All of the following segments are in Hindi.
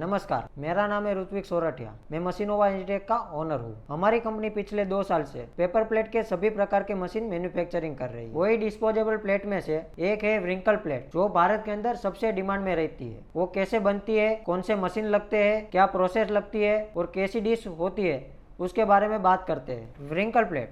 नमस्कार, मेरा नाम है ऋत्विक सोरठिया। मैं मशीनोवा इंजीटेक का ओनर हूँ। हमारी कंपनी पिछले 2 साल से पेपर प्लेट के सभी प्रकार के मशीन मैन्युफैक्चरिंग कर रही है। वही डिस्पोजेबल प्लेट में से एक है व्रिंकल प्लेट, जो भारत के अंदर सबसे डिमांड में रहती है। वो कैसे बनती है, कौन से मशीन लगते हैं, क्या प्रोसेस लगती है और कैसी डिश होती है, उसके बारे में बात करते हैं। व्रिंकल प्लेट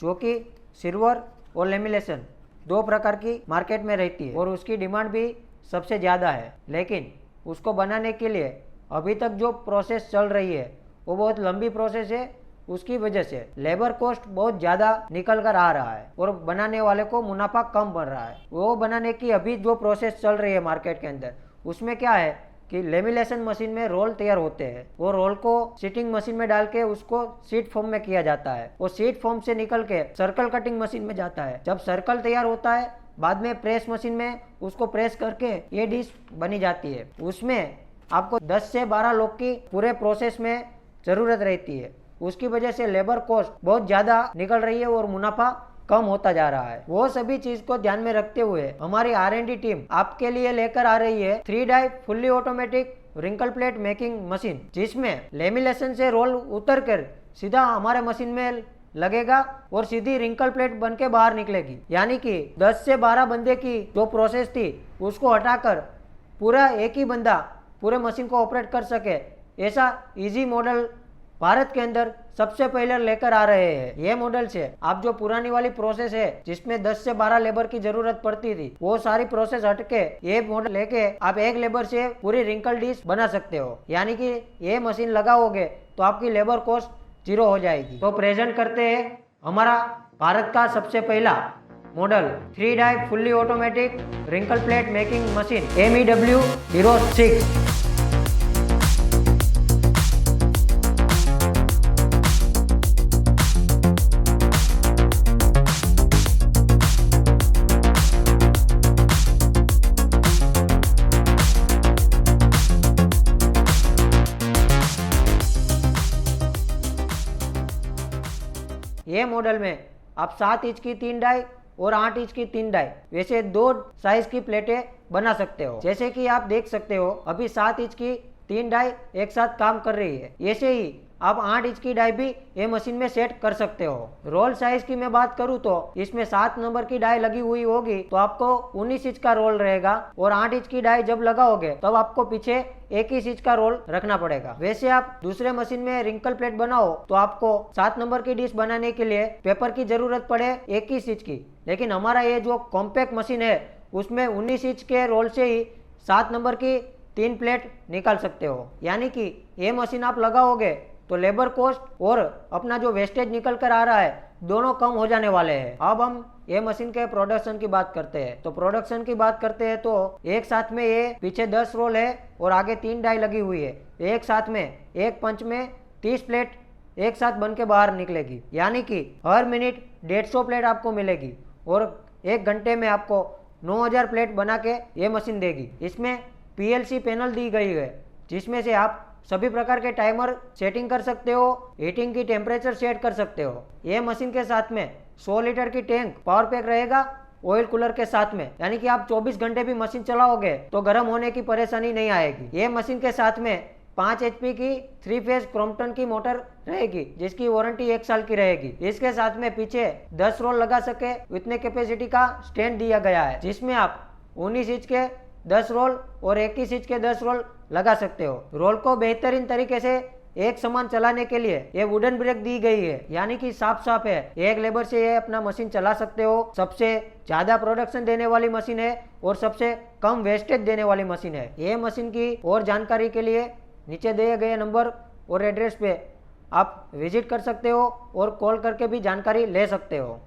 जो कि सिल्वर और लेमिनेशन 2 प्रकार की मार्केट में रहती है और उसकी डिमांड भी सबसे ज़्यादा है। लेकिन उसको बनाने के लिए अभी तक जो प्रोसेस चल रही है वो बहुत लंबी प्रोसेस है। उसकी वजह से लेबर कॉस्ट बहुत ज़्यादा निकल कर आ रहा है और बनाने वाले को मुनाफा कम बन रहा है। वो बनाने की अभी जो प्रोसेस चल रही है मार्केट के अंदर, उसमें क्या है कि लेमिनेशन मशीन में रोल तैयार होते हैं। वो रोल को सीटिंग मशीन में डाल के उसको सीट फॉर्म में किया जाता है। वो सीट फॉर्म से निकल के सर्कल कटिंग मशीन में जाता है। जब सर्कल तैयार होता है, बाद में प्रेस मशीन में उसको प्रेस करके ये डिश बनी जाती है। उसमें आपको 10 से 12 लोग की पूरे प्रोसेस में ज़रूरत रहती है। उसकी वजह से लेबर कॉस्ट बहुत ज़्यादा निकल रही है और मुनाफा कम होता जा रहा है। वो सभी चीज को ध्यान में रखते हुए हमारी R&D टीम आपके लिए लेकर आ रही है 3 die fully automatic wrinkle plate making machine, जिसमें लेमिनेशन से रोल उतर कर सीधा हमारे मशीन में लगेगा और सीधी रिंकल प्लेट बन के बाहर निकलेगी। यानी कि 10 से 12 बंदे की जो प्रोसेस थी उसको हटाकर पूरा एक ही बंदा पूरे मशीन को ऑपरेट कर सके, ऐसा इजी मॉडल भारत के अंदर सबसे पहले लेकर आ रहे हैं। ये मॉडल से आप जो पुरानी वाली प्रोसेस है जिसमें 10 से 12 लेबर की जरूरत पड़ती थी, वो सारी प्रोसेस हटके ये मॉडल लेके आप एक लेबर से पूरी रिंकल डिश बना सकते हो। यानी कि ये मशीन लगाओगे तो आपकी लेबर कॉस्ट 0 हो जाएगी। तो प्रेजेंट करते हैं हमारा भारत का सबसे पहला model 3 die fully automatic wrinkle plate making machine MEW06। ये मॉडल में आप 7 इंच की 3 डाई और 8 इंच की 3 डाई वैसे 2 साइज की प्लेटें बना सकते हो। जैसे कि आप देख सकते हो अभी 7 इंच की 3 डाई एक साथ काम कर रही है। ऐसे ही आप 8 इंच की डाई भी ये मशीन में सेट कर सकते हो। रोल साइज की मैं बात करूँ तो इसमें 7 नंबर की डाई लगी हुई होगी तो आपको 19 इंच का रोल रहेगा और 8 इंच की डाई जब लगाओगे तब आपको पीछे 21 इंच का रोल रखना पड़ेगा। वैसे आप दूसरे मशीन में रिंकल प्लेट बनाओ तो आपको 7 नंबर की डिश बनाने के लिए पेपर की जरूरत पड़े 21 इंच की, लेकिन हमारा ये जो कॉम्पैक्ट मशीन है उसमें 19 इंच के रोल से ही 7 नंबर की 3 प्लेट निकाल सकते हो। यानी कि ये मशीन आप लगाओगे तो लेबर कॉस्ट और अपना जो वेस्टेज निकल कर आ रहा है दोनों कम हो जाने वाले हैं। अब हम ये मशीन के प्रोडक्शन की बात करते हैं। तो प्रोडक्शन की बात करते हैं तो एक साथ में ये पीछे 10 रोल है और आगे 3 डाई लगी हुई है। एक साथ में एक पंच में 30 प्लेट एक साथ बन के बाहर निकलेगी। यानी कि हर मिनट 150 प्लेट आपको मिलेगी और 1 घंटे में आपको 9000 प्लेट बना के ये मशीन देगी। इसमें PLC पैनल दी गई है जिसमें से आप सभी प्रकार के टाइमर सेटिंग कर सकते हो, हीटिंग की टेम्परेचर सेट कर सकते हो। ये मशीन के साथ में 100 लीटर की टैंक पावर पैक रहेगा ऑयल कूलर के साथ में। यानी कि आप 24 घंटे भी मशीन चलाओगे तो गर्म होने की परेशानी नहीं आएगी। ये मशीन के साथ में 5 HP की 3 फेज क्रॉम्पटन की मोटर रहेगी जिसकी वारंटी 1 साल की रहेगी। इसके साथ में पीछे 10 रोल लगा सके इतने कैपेसिटी का स्टैंड दिया गया है जिसमें आप 19 इंच के 10 रोल और 21 इंच के 10 रोल लगा सकते हो। रोल को बेहतरीन तरीके से एक समान चलाने के लिए ये वुडन ब्रेक दी गई है। यानी कि साफ है, एक लेबर से ये अपना मशीन चला सकते हो। सबसे ज्यादा प्रोडक्शन देने वाली मशीन है और सबसे कम वेस्टेज देने वाली मशीन है। ये मशीन की और जानकारी के लिए नीचे दिए गए नंबर और एड्रेस पे आप विजिट कर सकते हो और कॉल करके भी जानकारी ले सकते हो।